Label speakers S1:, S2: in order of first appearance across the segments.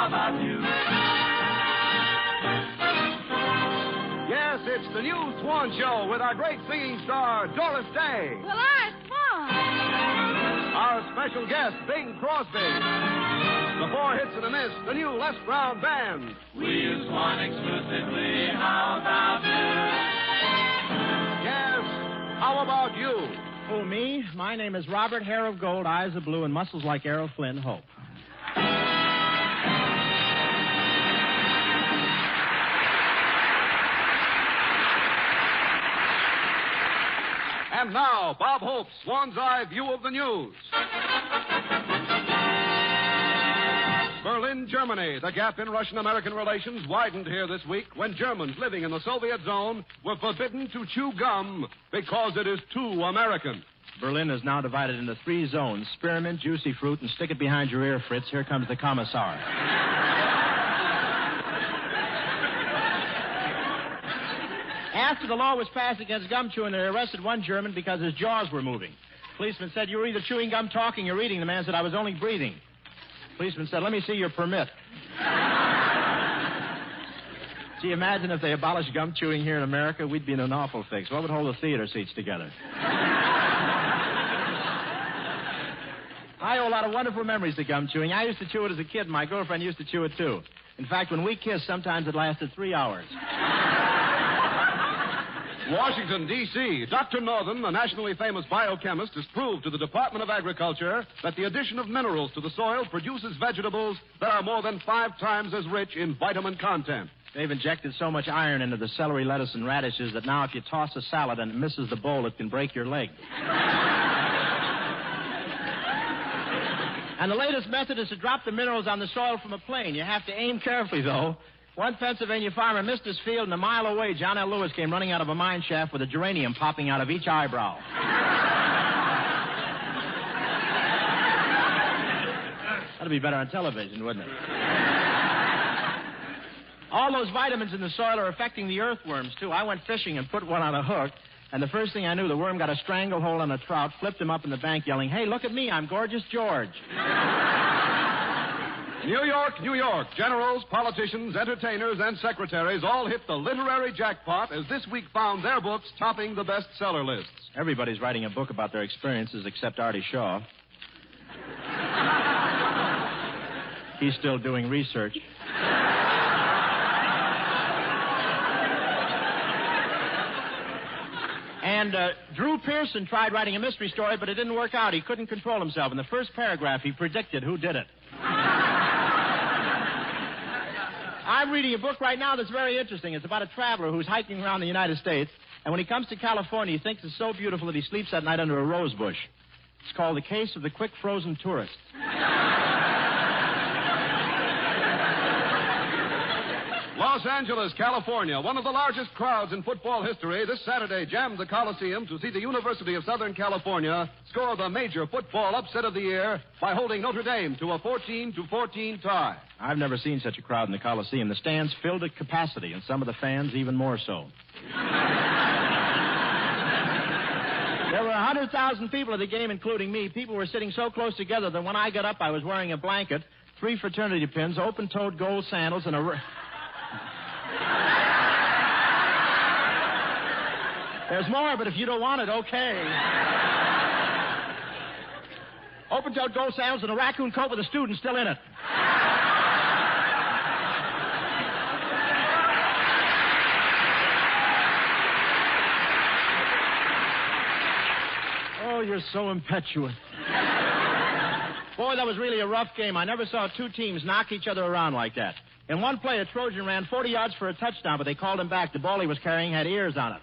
S1: how about you?
S2: Yes, it's the new Swan Show with our great singing star, Doris Day.
S3: Well, I swan.
S2: Our special guest, Bing Crosby. The Four Hits and a Miss, the new Les Brown Band.
S1: We use one exclusively, how about you?
S2: Yes, how about you?
S4: Who, me? My name is Robert, hair of gold, eyes of blue, and muscles like Errol Flynn Hope.
S2: And now, Bob Hope's Swan's Eye View of the News. Berlin, Germany. The gap in Russian-American relations widened here this week when Germans living in the Soviet zone were forbidden to chew gum because it is too American.
S4: Berlin is now divided into 3 zones. Spearmint, juicy fruit, and stick it behind your ear, Fritz. Here comes the commissar. After the law was passed against gum chewing, they arrested one German because his jaws were moving. Policeman said, you were either chewing gum, talking, or reading. The man said, I was only breathing. Policeman said, let me see your permit. Gee, imagine if they abolished gum chewing here in America, we'd be in an awful fix. What would hold the theater seats together? I owe a lot of wonderful memories to gum chewing. I used to chew it as a kid. My girlfriend used to chew it, too. In fact, when we kissed, sometimes it lasted 3 hours.
S2: Washington, D.C. Dr. Northern, a nationally famous biochemist, has proved to the Department of Agriculture that the addition of minerals to the soil produces vegetables that are more than 5 times as rich in vitamin content.
S4: They've injected so much iron into the celery, lettuce, and radishes that now if you toss a salad and it misses the bowl, it can break your leg. And the latest method is to drop the minerals on the soil from a plane. You have to aim carefully, though. One Pennsylvania farmer missed his field, and a mile away, John L. Lewis came running out of a mine shaft with a geranium popping out of each eyebrow. That'd be better on television, wouldn't it? All those vitamins in the soil are affecting the earthworms, too. I went fishing and put one on a hook, and the first thing I knew, the worm got a stranglehold on a trout, flipped him up in the bank, yelling, hey, look at me, I'm Gorgeous George.
S2: New York, New York. Generals, politicians, entertainers, and secretaries all hit the literary jackpot as this week found their books topping the bestseller lists.
S4: Everybody's writing a book about their experiences except Artie Shaw. He's still doing research. And Drew Pearson tried writing a mystery story, but it didn't work out. He couldn't control himself. In the first paragraph, he predicted who did it. I'm reading a book right now that's very interesting. It's about a traveler who's hiking around the United States, and when he comes to California, he thinks it's so beautiful that he sleeps at night under a rose bush. It's called The Case of the Quick Frozen Tourist.
S2: Los Angeles, California, one of the largest crowds in football history, this Saturday jammed the Coliseum to see the University of Southern California score the major football upset of the year by holding Notre Dame to a 14-14 tie.
S4: I've never seen such a crowd in the Coliseum. The stands filled at capacity, and some of the fans even more so. There were 100,000 people at the game, including me. People were sitting so close together that when I got up, I was wearing a blanket, 3 fraternity pins, open-toed gold sandals, and a... There's more, but if you don't want it, okay. Open-toed gold sandals and a raccoon coat with a student still in it. Oh, you're so impetuous. Boy, that was really a rough game. I never saw 2 teams knock each other around like that. In one play, a Trojan ran 40 yards for a touchdown, but they called him back. The ball he was carrying had ears on it.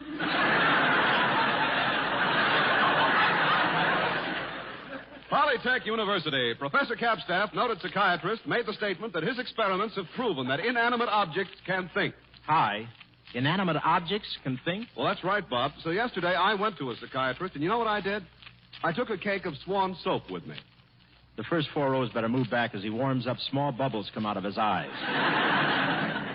S2: Polytech University. Professor Capstaff, noted psychiatrist, made the statement that his experiments have proven that inanimate objects can think.
S4: Hi. Inanimate objects can think?
S2: Well, that's right, Bob. So yesterday I went to a psychiatrist, and you know what I did? I took a cake of Swan soap with me.
S4: The first 4 rows better move back. As he warms up, small bubbles come out of his eyes.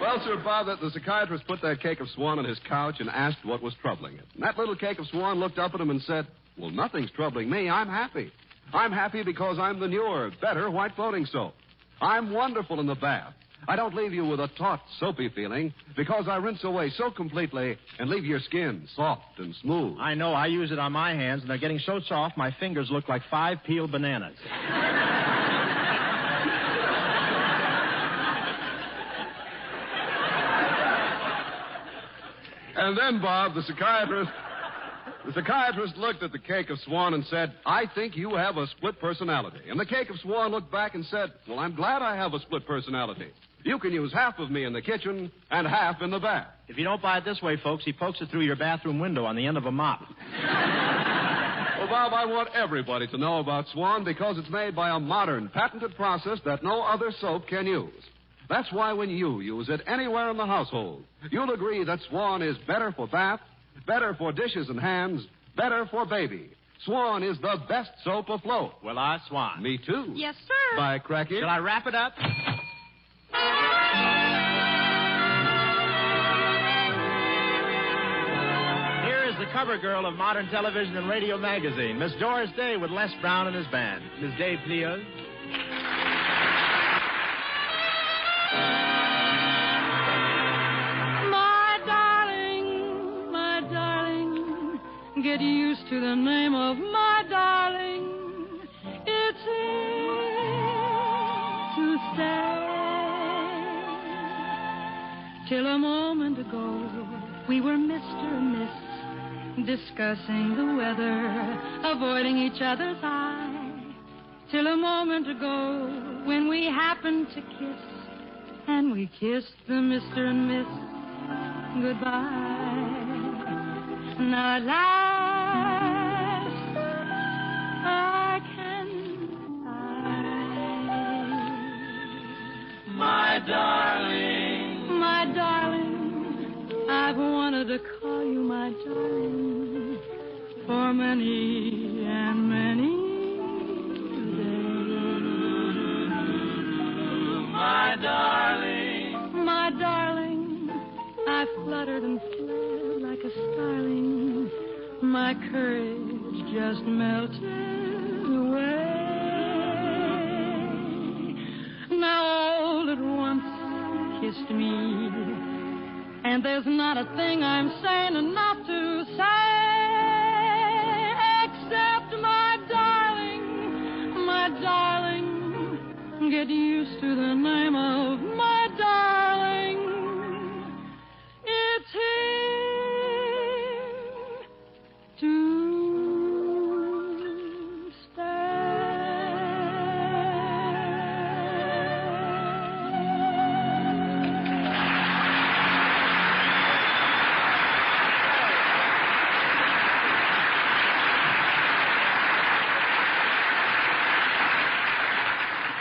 S2: Well, Sir Bob, the psychiatrist put that cake of Swan on his couch and asked what was troubling it. And that little cake of Swan looked up at him and said, well, nothing's troubling me. I'm happy. I'm happy because I'm the newer, better white floating soap. I'm wonderful in the bath. I don't leave you with a taut, soapy feeling because I rinse away so completely and leave your skin soft and smooth.
S4: I know. I use it on my hands, and they're getting so soft my fingers look like 5 peeled bananas.
S2: And then, Bob, the psychiatrist looked at the cake of Swan and said, I think you have a split personality. And the cake of Swan looked back and said, well, I'm glad I have a split personality. You can use half of me in the kitchen and half in the bath.
S4: If you don't buy it this way, folks, he pokes it through your bathroom window on the end of a mop.
S2: Well, Bob, I want everybody to know about Swan because it's made by a modern, patented process that no other soap can use. That's why when you use it anywhere in the household, you'll agree that Swan is better for bath, better for dishes and hands, better for baby. Swan is the best soap afloat.
S4: Well, I Swan.
S2: Me too.
S3: Yes, sir.
S2: By Cracky.
S4: Shall I wrap it up? Here is the cover girl of modern television and radio magazine, Miss Doris Day with Les Brown and his band. Miss Day, please.
S3: My darling, get used to the name of my darling. It's here to stay. Till a moment ago, we were Mr. and Miss, discussing the weather, avoiding each other's eye. Till a moment ago, when we happened to kiss, and we kissed the Mr. and Miss goodbye. Now at last, I can
S1: My darling.
S3: My darling, I've wanted to call you my darling for many and many days.
S1: My darling.
S3: My darling, I fluttered and flared like a starling. My courage just melted away. Now all at once kissed me, and there's not a thing I'm sane enough to say, except my darling, get used to the name of my darling. It's here to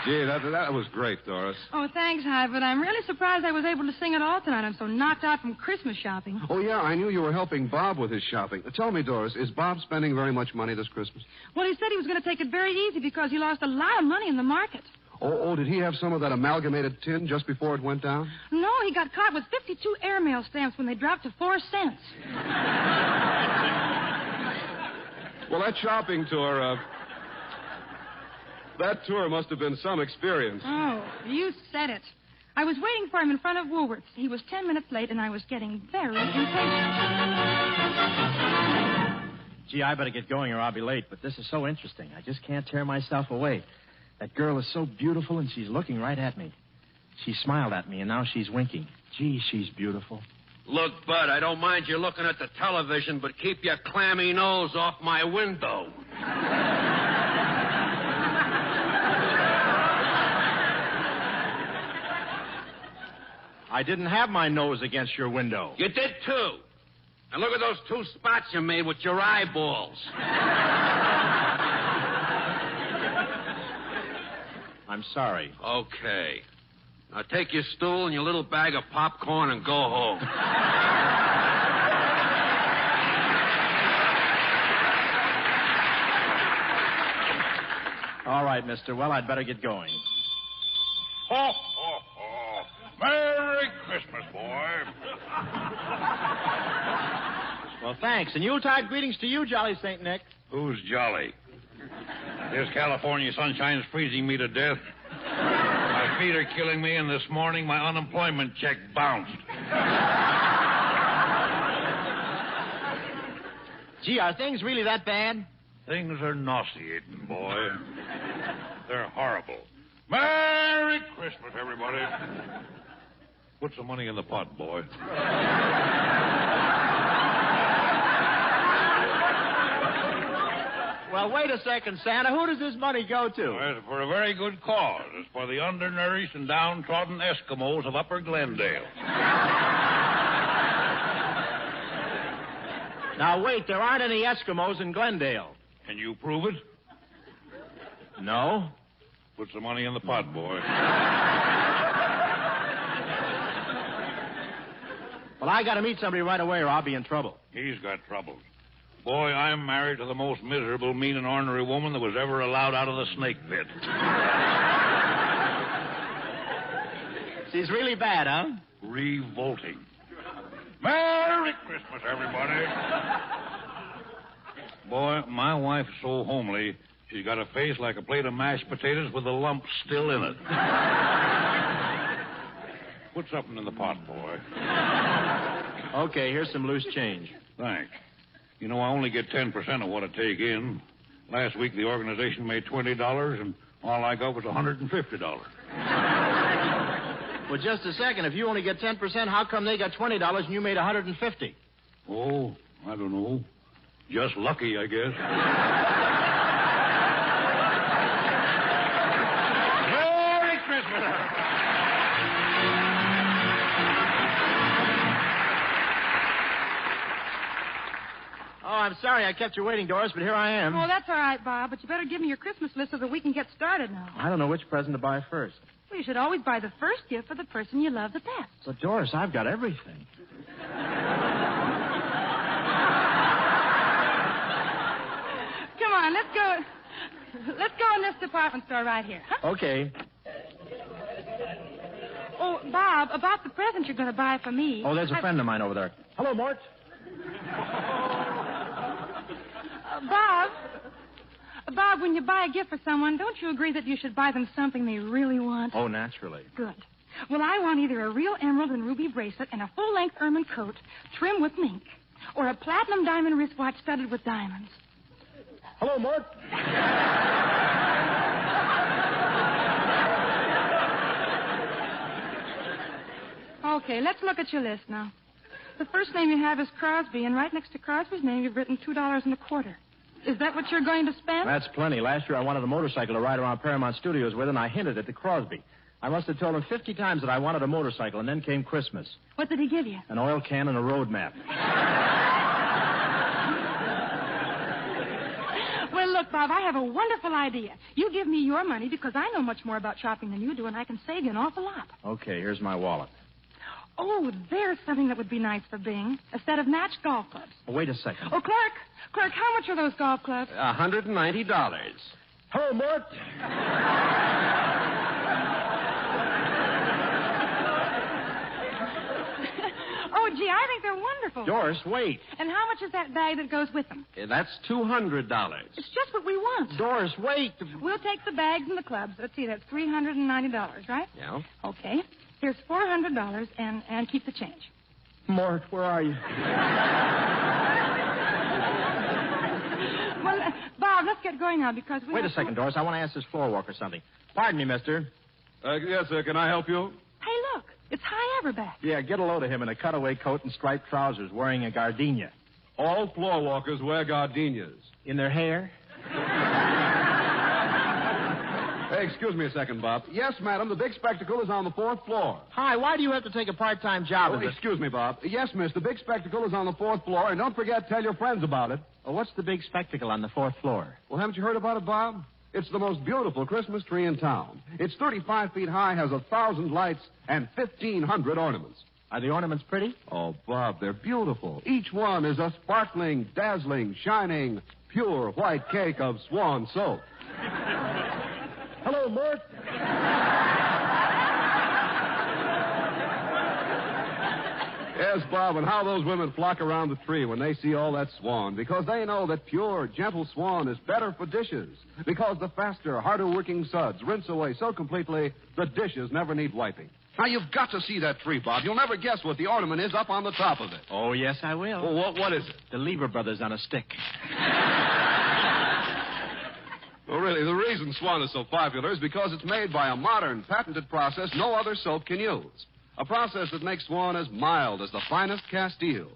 S2: Gee, that was great, Doris.
S3: Oh, thanks, Hy, but I'm really surprised I was able to sing at all tonight. I'm so knocked out from Christmas shopping.
S2: Oh, yeah, I knew you were helping Bob with his shopping. Tell me, Doris, is Bob spending very much money this Christmas?
S3: Well, he said he was going to take it very easy because he lost a lot of money in the market.
S2: Oh, did he have some of that amalgamated tin just before it went down?
S3: No, he got caught with 52 airmail stamps when they dropped to 4 cents.
S2: Well, that shopping tour, that tour must have been some experience.
S3: Oh, you said it. I was waiting for him in front of Woolworth's. He was 10 minutes late, and I was getting very impatient.
S4: Gee, I better get going or I'll be late, but this is so interesting. I just can't tear myself away. That girl is so beautiful, and she's looking right at me. She smiled at me, and now she's winking. Gee, she's beautiful.
S5: Look, Bud, I don't mind you looking at the television, but keep your clammy nose off my window.
S4: I didn't have my nose against your window.
S5: You did, too. And look at those 2 spots you made with your eyeballs.
S4: I'm sorry.
S5: Okay. Now take your stool and your little bag of popcorn and go home.
S4: All right, mister. Well, I'd better get going.
S6: Ho, ho, ho. Merry Christmas, boy.
S4: Well, thanks. And Yuletide greetings to you, Jolly St. Nick.
S6: Who's jolly? This California sunshine's freezing me to death. My feet are killing me, and this morning my unemployment check bounced.
S4: Gee, are things really that bad?
S6: Things are nauseating, boy. They're horrible. Merry Christmas, everybody. Put some money in the pot, boy.
S4: Well, wait a second, Santa. Who does this money go to?
S6: Well, it's for a very good cause. It's for the undernourished and downtrodden Eskimos of Upper Glendale.
S4: Now, wait. There aren't any Eskimos in Glendale.
S6: Can you prove it?
S4: No.
S6: Put some money in the pot, boy.
S4: Well, I got to meet somebody right away or I'll be in trouble.
S6: He's got troubles. Boy, I'm married to the most miserable, mean, and ornery woman that was ever allowed out of the snake pit.
S4: She's really bad, huh?
S6: Revolting. Merry Christmas, everybody. Boy, my wife's so homely, she's got a face like a plate of mashed potatoes with the lump still in it. Put something in the pot, boy.
S4: Okay, here's some loose change.
S6: Thanks. You know, I only get 10% of what I take in. Last week, the organization made $20, and all I got was $150.
S4: Well, just a second. If you only get 10%, how come they got $20 and you made $150?
S6: Oh, I don't know. Just lucky, I guess. Merry Christmas.
S4: Oh, I'm sorry I kept you waiting, Doris, but here I am.
S3: Oh, that's all right, Bob, but you better give me your Christmas list so that we can get started now.
S4: I don't know which present to buy first.
S3: Well, you should always buy the first gift for the person you love the best.
S4: But, Doris, I've got everything.
S3: Come on, let's go. Let's go in this department store right here. Huh?
S4: Okay.
S3: Oh, Bob, about the present you're going to buy for me.
S4: Oh, there's a friend of mine over there. Hello, Mort.
S3: Bob, when you buy a gift for someone, don't you agree that you should buy them something they really want?
S4: Oh, naturally.
S3: Good. Well, I want either a real emerald and ruby bracelet and a full-length ermine coat trimmed with mink, or a platinum diamond wristwatch studded with diamonds.
S4: Hello, Mort.
S3: Okay, let's look at your list now. The first name you have is Crosby, and right next to Crosby's name you've written $2.25. Is that what you're going to spend?
S4: That's plenty. Last year I wanted a motorcycle to ride around Paramount Studios with, and I hinted it to Crosby. I must have told him 50 times that I wanted a motorcycle, and then came Christmas.
S3: What did he give you?
S4: An oil can and a road map.
S3: Well, look, Bob, I have a wonderful idea. You give me your money because I know much more about shopping than you do, and I can save you an awful lot.
S4: Okay, here's my wallet.
S3: Oh, there's something that would be nice for Bing. A set of matched golf clubs.
S4: Oh, wait a second.
S3: Oh, Clark, how much are those golf clubs?
S2: $190.
S4: Hello, Mort.
S3: Oh, gee, I think they're wonderful.
S4: Doris, wait.
S3: And how much is that bag that goes with them?
S2: That's $200.
S3: It's just what we want.
S4: Doris, wait.
S3: We'll take the bags and the clubs. Let's see, that's $390, right?
S2: Yeah.
S3: Okay. Here's $400 and keep the change.
S4: Mort, where are you?
S3: Well, Bob, let's get going now because we
S4: Wait
S3: have
S4: a second, Doris. I want to ask this floor walker something. Pardon me, mister.
S2: Yes, sir. Can I help you?
S3: Hey, look. It's High Everback.
S4: Yeah, get a load of him in a cutaway coat and striped trousers wearing a gardenia.
S2: All floor walkers wear gardenias.
S4: In their hair?
S2: Hey, excuse me a second, Bob. Yes, madam, the big spectacle is on the 4th floor.
S4: Hi, why do you have to take a part-time job in this?
S2: Excuse me, Bob. Yes, miss, the big spectacle is on the 4th floor, and don't forget, tell your friends about it.
S4: Oh, what's the big spectacle on the 4th floor?
S2: Well, haven't you heard about it, Bob? It's the most beautiful Christmas tree in town. It's 35 feet high, has 1,000 lights, and 1,500 ornaments.
S4: Are the ornaments pretty?
S2: Oh, Bob, they're beautiful. Each one is a sparkling, dazzling, shining, pure white cake of swan soap.
S4: Hello, Mort.
S2: Yes, Bob, and how those women flock around the tree when they see all that swan, because they know that pure, gentle swan is better for dishes, because the faster, harder-working suds rinse away so completely the dishes never need wiping. Now, you've got to see that tree, Bob. You'll never guess what the ornament is up on the top of it.
S4: Oh, yes, I will.
S2: Well, what is it?
S4: The Lever Brothers on a stick.
S2: Well, really, the reason Swan is so popular is because it's made by a modern, patented process no other soap can use. A process that makes Swan as mild as the finest Castile.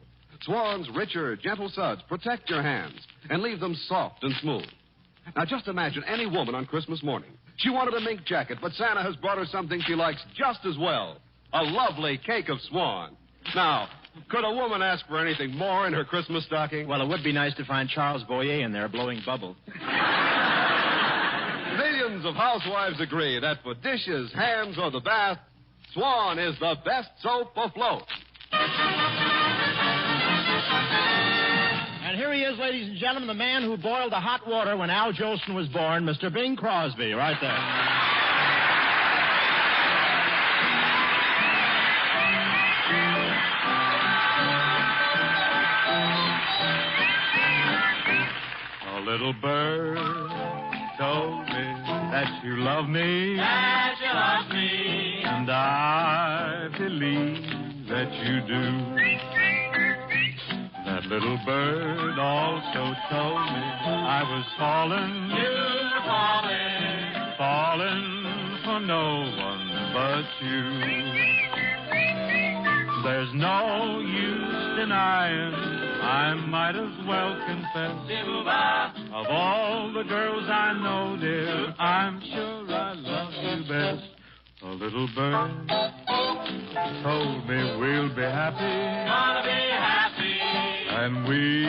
S2: Swan's richer, gentle suds protect your hands and leave them soft and smooth. Now, just imagine any woman on Christmas morning. She wanted a mink jacket, but Santa has brought her something she likes just as well. A lovely cake of Swan. Now, could a woman ask for anything more in her Christmas stocking?
S4: Well, it would be nice to find Charles Boyer in there blowing bubbles.
S2: Millions of housewives agree that for dishes, hands, or the bath, Swan is the best soap afloat.
S4: And here he is, ladies and gentlemen, the man who boiled the hot water when Al Jolson was born, Mr. Bing Crosby, right there.
S7: A little bird told me that you love me.
S1: That you love me.
S7: And I believe that you do. That little bird also told me I was falling.
S1: You're
S7: Falling for no one but you. There's no use denying, I might as well confess. Of all the girls I know, dear, I'm sure I love you best. A little bird told me we'll be happy.
S1: Wanna be happy.
S7: And we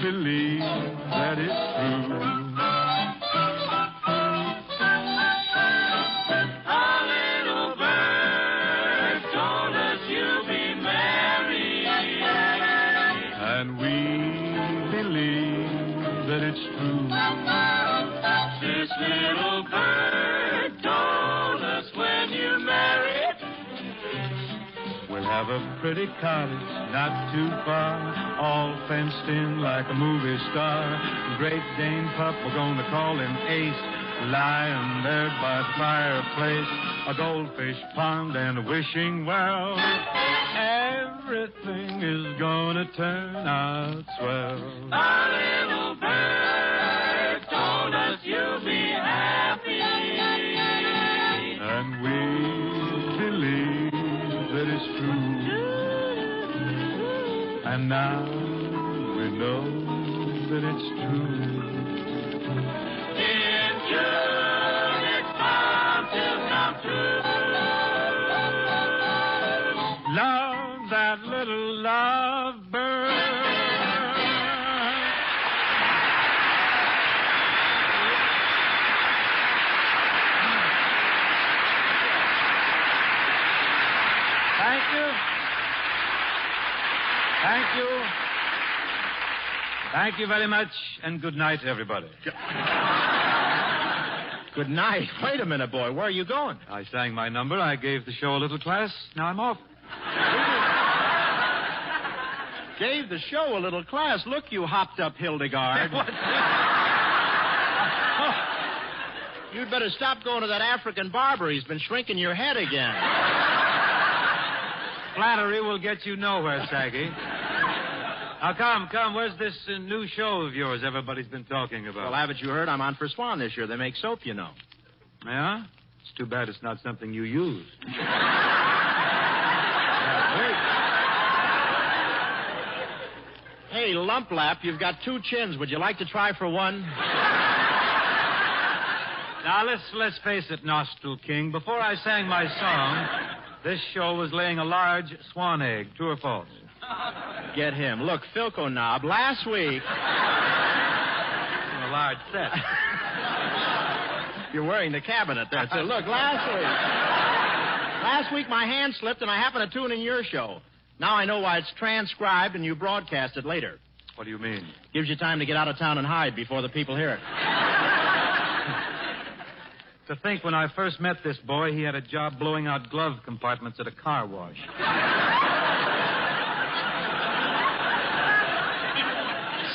S7: believe that it's true.
S1: A little bird told us you'll be married.
S7: And we believe that it's true.
S1: This little bird told us when you're married.
S7: We'll have a pretty cottage not too far, all fenced in like a movie star. Great Dane pup, we're going to call him Ace, lying there by the fireplace. A goldfish pond and a wishing well. Everything is going to turn out swell.
S1: A little bird told us you'll be happy.
S7: And we believe that it's true. And now we know that it's true.
S1: In June, it's bound to come true.
S7: Love that little lovebird. Thank you. Thank you. Thank you very much, and good night, everybody.
S4: Good night. Wait a minute, boy. Where are you going?
S7: I sang my number. I gave the show a little class. Now I'm off.
S4: Gave the show a little class. Look, you hopped-up Hildegard.
S7: What?
S4: You'd better stop going to that African barber. He's been shrinking your head again.
S7: Flattery will get you nowhere, Saggy. Now, come. Where's this new show of yours everybody's been talking about?
S4: Well, haven't you heard? I'm on for Swan this year. They make soap, you know.
S7: Yeah? It's too bad it's not something you use.
S4: Hey, Lumplap, you've got two chins. Would you like to try for one?
S7: Now, let's face it, Nostril King. Before I sang my song, this show was laying a large swan egg. True or false?
S4: Get him. Look, Philco Knob, last week...
S7: A large set.
S4: You're wearing the cabinet there, too. Look, last week my hand slipped and I happened to tune in your show. Now I know why it's transcribed and you broadcast it later.
S7: What do you mean?
S4: Gives you time to get out of town and hide before the people hear it.
S7: To think when I first met this boy, he had a job blowing out glove compartments at a car wash.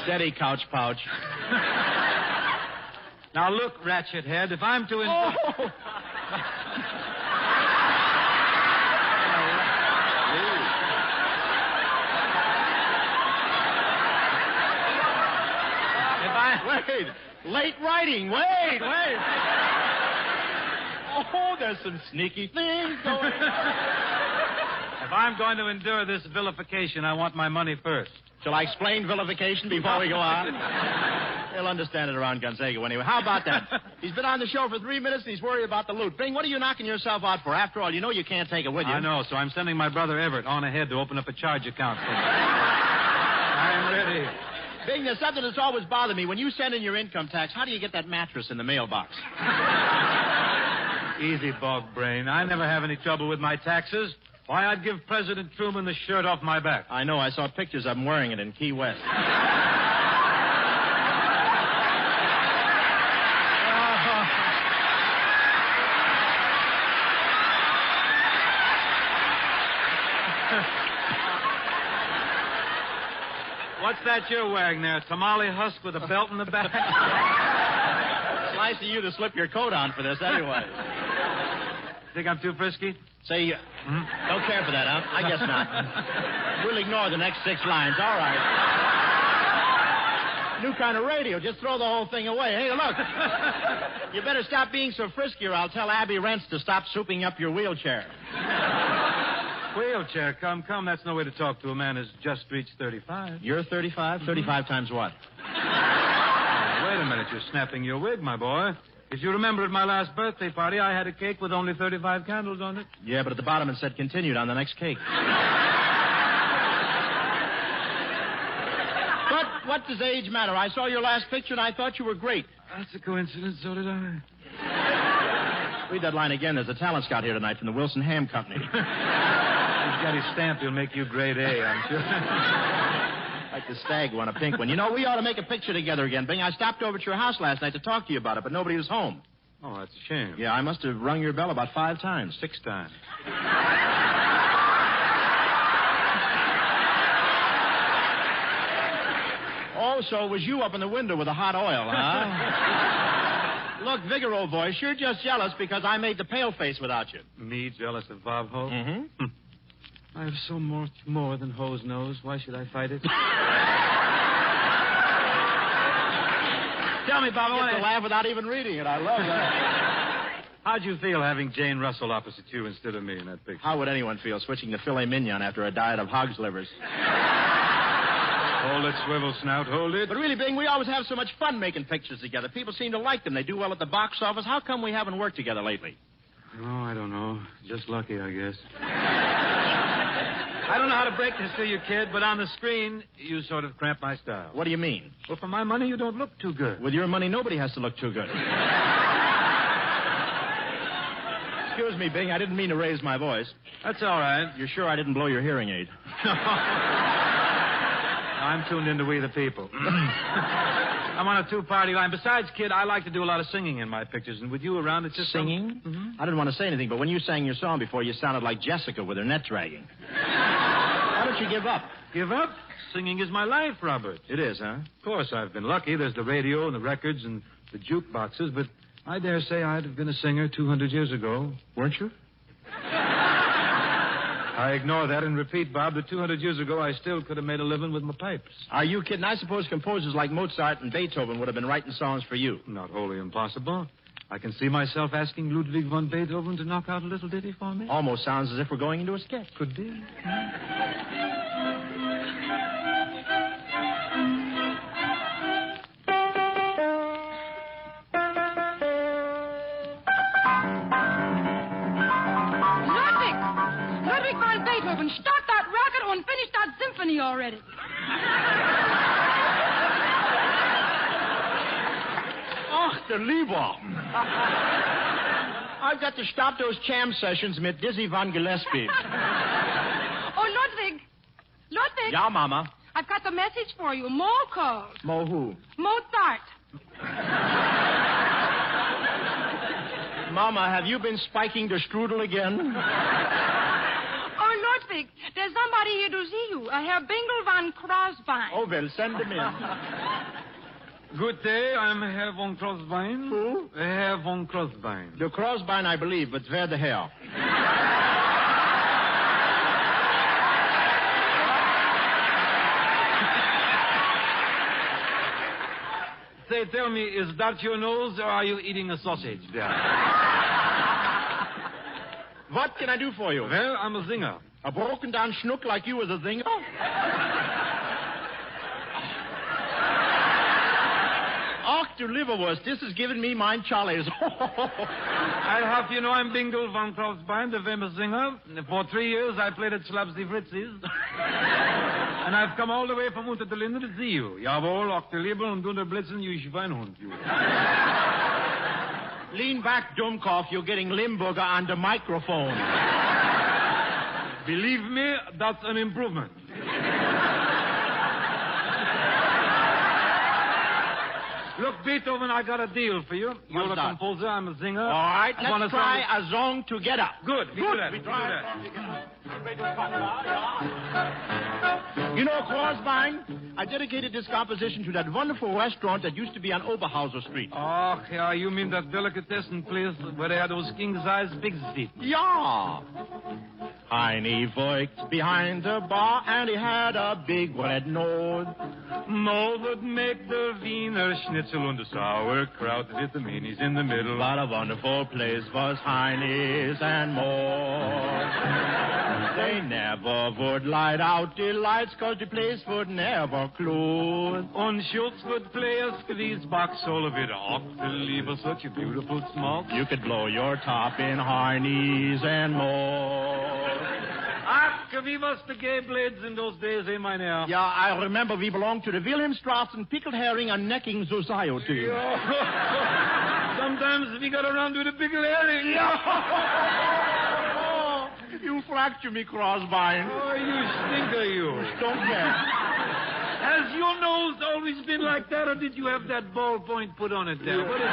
S4: Steady, couch pouch.
S7: Now, look, ratchet head, if I'm to...
S4: Oh! Wait. Late writing. Wait. Oh, there's some sneaky things going on.
S7: If I'm going to endure this vilification, I want my money first.
S4: Shall I explain vilification before we go on? He'll understand it around Gonzaga anyway. How about that? He's been on the show for 3 minutes and he's worried about the loot. Bing, what are you knocking yourself out for? After all, you know you can't take it with you.
S7: I know, so I'm sending my brother Everett on ahead to open up a charge account for me. I'm ready.
S4: Bing, there's something that's always bothered me. When you send in your income tax, how do you get that mattress in the mailbox?
S7: Easy, bog brain. I never have any trouble with my taxes. Why, I'd give President Truman the shirt off my back.
S4: I know. I saw pictures of him wearing it in Key West.
S7: What's that you're wearing there? Tamale husk with a belt in the back?
S4: It's nice of you to slip your coat on for this anyway.
S7: Think I'm too frisky?
S4: Say, don't care for that, huh? I guess not. We'll ignore the next 6 lines. All right. New kind of radio. Just throw the whole thing away. Hey, look. You better stop being so frisky or I'll tell Abby Rents to stop souping up your wheelchair.
S7: Wheelchair, come. That's no way to talk to a man who's just reached 35.
S4: You're 35? 35 times what?
S7: Oh, wait a minute. You're snapping your wig, my boy. If you remember at my last birthday party, I had a cake with only 35 candles on it.
S4: Yeah, but at the bottom it said continued on the next cake. But what does age matter? I saw your last picture and I thought you were great.
S7: That's a coincidence, so did I.
S4: Read that line again. There's a talent scout here tonight from the Wilson Ham Company.
S7: He's got his stamp. He'll make you grade A, I'm sure.
S4: Like the stag one, a pink one. You know, we ought to make a picture together again, Bing. I stopped over at your house last night to talk to you about it, but nobody was home.
S7: Oh, that's a shame.
S4: Yeah, I must have rung your bell about 5 times.
S7: 6 times.
S4: Oh, so it was you up in the window with the hot oil, huh? Look, Vigor, old boy, you're just jealous because I made the pale face without you.
S7: Me jealous of Bob Hope?
S4: Mm-hmm.
S7: I have so much more than Ho's nose. Why should I fight it? Tell me, Bob,
S4: I get to laugh without even reading it. I love that.
S7: How'd you feel having Jane Russell opposite you instead of me in that picture?
S4: How would anyone feel switching to filet mignon after a diet of hog's livers?
S7: Hold it, swivel snout, hold it.
S4: But really, Bing, we always have so much fun making pictures together. People seem to like them. They do well at the box office. How come we haven't worked together lately?
S7: Oh, I don't know. Just lucky, I guess. I don't know how to break this to you, kid, but on the screen, you sort of cramp my style.
S4: What do you mean?
S7: Well, for my money, you don't look too good.
S4: With your money, nobody has to look too good. Excuse me, Bing. I didn't mean to raise my voice.
S7: That's all right.
S4: You're sure I didn't blow your hearing aid?
S7: I'm tuned into We the People. I'm on a 2-party line. Besides, kid, I like to do a lot of singing in my pictures, and with you around, it's just...
S4: Singing?
S7: Mm-hmm.
S4: I didn't want to say anything, but when you sang your song before, you sounded like Jessica with her net dragging. Why don't you give up?
S7: Give up? Singing is my life, Robert.
S4: It is, huh?
S7: Of course, I've been lucky. There's the radio and the records and the jukeboxes, but I dare say I'd have been a singer 200 years ago.
S4: Weren't you?
S7: I ignore that and repeat, Bob, that 200 years ago I still could have made a living with my pipes.
S4: Are you kidding? I suppose composers like Mozart and Beethoven would have been writing songs for you.
S7: Not wholly impossible. I can see myself asking Ludwig von Beethoven to knock out a little ditty for me.
S4: Almost sounds as if we're going into a sketch.
S7: Could be.
S3: Beethoven, start that rocket and finish that symphony already.
S4: Ach, der Lieber. I've got to stop those jam sessions mit Dizzy Van Gillespie.
S3: Oh, Ludwig. Ludwig.
S4: Ja, Mama.
S3: I've got the message for you. Mo called.
S4: Mo who?
S3: Mozart.
S4: Mama, have you been spiking the strudel again?
S3: Oh, Ludwig, there's There's somebody here to see you. Herr Bingle von Crosby.
S4: Oh, well, send him in.
S7: Good day, I'm Herr von Crosby.
S4: Who?
S7: Herr von Crosby.
S4: The Crosby, I believe, but where the hell?
S7: Say, tell me, is that your nose or are you eating a sausage there?
S4: What can I do for you?
S7: Well, I'm a singer.
S4: A broken down schnook like you is a singer? Och, to liverwurst, this is giving me mine Charlie's.
S7: I'll have you know I'm Bingle von Crosby, the famous singer. For 3 years I played at Schlapsy Fritz's. And I've come all the way from Unter der Linde to see you. Jawohl, auch der Lieber und unter Blitzen, you Schweinhund, you.
S4: Lean back, Dummkopf. You're getting Limburger on the microphone.
S7: Believe me, that's an improvement. Look, Beethoven, I got a deal for you. You're
S4: What's
S7: a
S4: that?
S7: composer, I'm a singer.
S4: All right,
S7: I wanna
S4: let's try
S7: song-
S4: a song together.
S7: Good, we do that.
S4: We
S7: We do
S4: try
S7: that.
S4: You know, Crosby, I dedicated this composition to that wonderful restaurant that used to be on Oberhauser Street.
S7: Oh, yeah, you mean that delicatessen place where they had those king-size pigs eating?
S4: Yeah. Heine worked behind the bar and he had a big red nose.
S7: Mo would make the Wiener Schnitzel and the sauerkraut with the minis in the middle.
S4: What a wonderful place was Heine's and more. They never would light out the lights 'cause the place would never close.
S7: Und Schultz would play a squeeze box solo with Octaliebe, such a beautiful smoke.
S4: You could blow your top in Heine's and more.
S7: Ach, wie was the gay blades in those days, eh, mein Herr?
S4: Yeah, I remember we belonged to the Wilhelmstraßen Pickled Herring and Necking Society.
S7: Sometimes we got around with a big herring.
S4: Oh, you fracture me, Crosby.
S7: Oh, you stinker, you.
S4: Don't care.
S7: Has your nose always been like that, or did you have that ballpoint put on it there? What is it?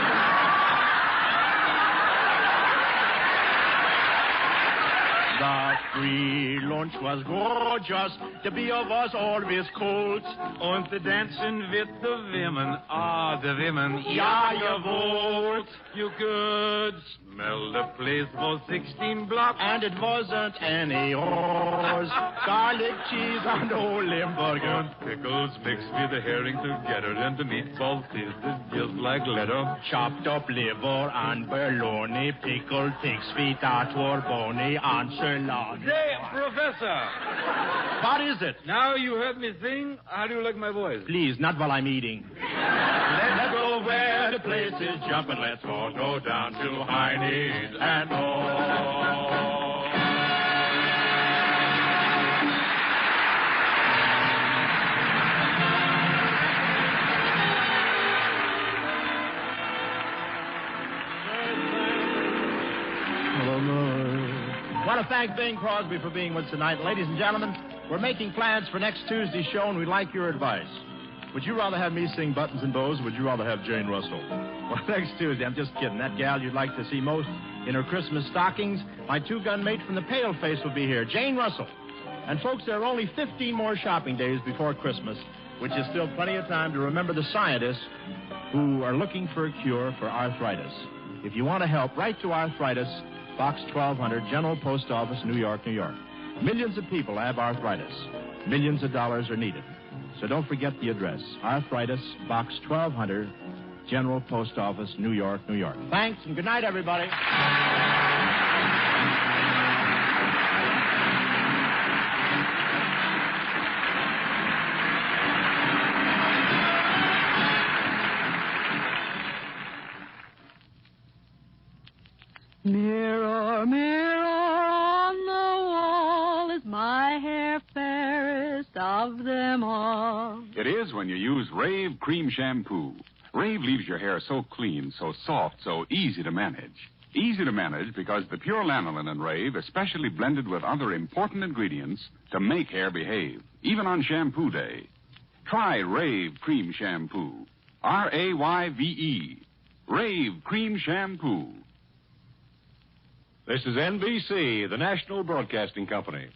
S4: The free lunch was gorgeous. The beer was always cold.
S7: Und the dancing with the women. Ah, the women.
S4: Ja, jawohl.
S7: You could smell the place for 16 blocks.
S4: And it wasn't any rose. Garlic cheese and old Limburger.
S7: And pickles mixed with the herring together, and the meatballs tasted just like leather.
S4: Chopped up liver and bologna. Pickled pig's feet that were bony and salad.
S7: Say, Professor,
S4: What is it?
S7: now you heard me sing. How do you like my voice?
S4: Please, not while I'm eating. Let's go where the place is jumping. Let's all go down to Heine's and more. I want to thank Bing Crosby for being with us tonight. Ladies and gentlemen, we're making plans for next Tuesday's show, and we'd like your advice. Would you rather have me sing Buttons and Bows, or would you rather have Jane Russell? Well, next Tuesday, I'm just kidding. That gal you'd like to see most in her Christmas stockings, my two-gun mate from the Paleface will be here, Jane Russell. And, folks, there are only 15 more shopping days before Christmas, which is still plenty of time to remember the scientists who are looking for a cure for arthritis. If you want to help, write to Arthritis, Box 1200, General Post Office, New York, New York. Millions of people have arthritis. Millions of dollars are needed. So don't forget the address. Arthritis, Box 1200, General Post Office, New York, New York. Thanks, and good night, everybody.
S3: Mirror, mirror on the wall, is my hair fairest of them all?
S8: It is when you use Rave Cream Shampoo. Rave leaves your hair so clean, so soft, so easy to manage. Easy to manage because the pure lanolin in Rave is specially blended with other important ingredients to make hair behave, even on shampoo day. Try Rave Cream Shampoo. R-A-Y-V-E. Rave Cream Shampoo.
S2: This is NBC, the National Broadcasting Company.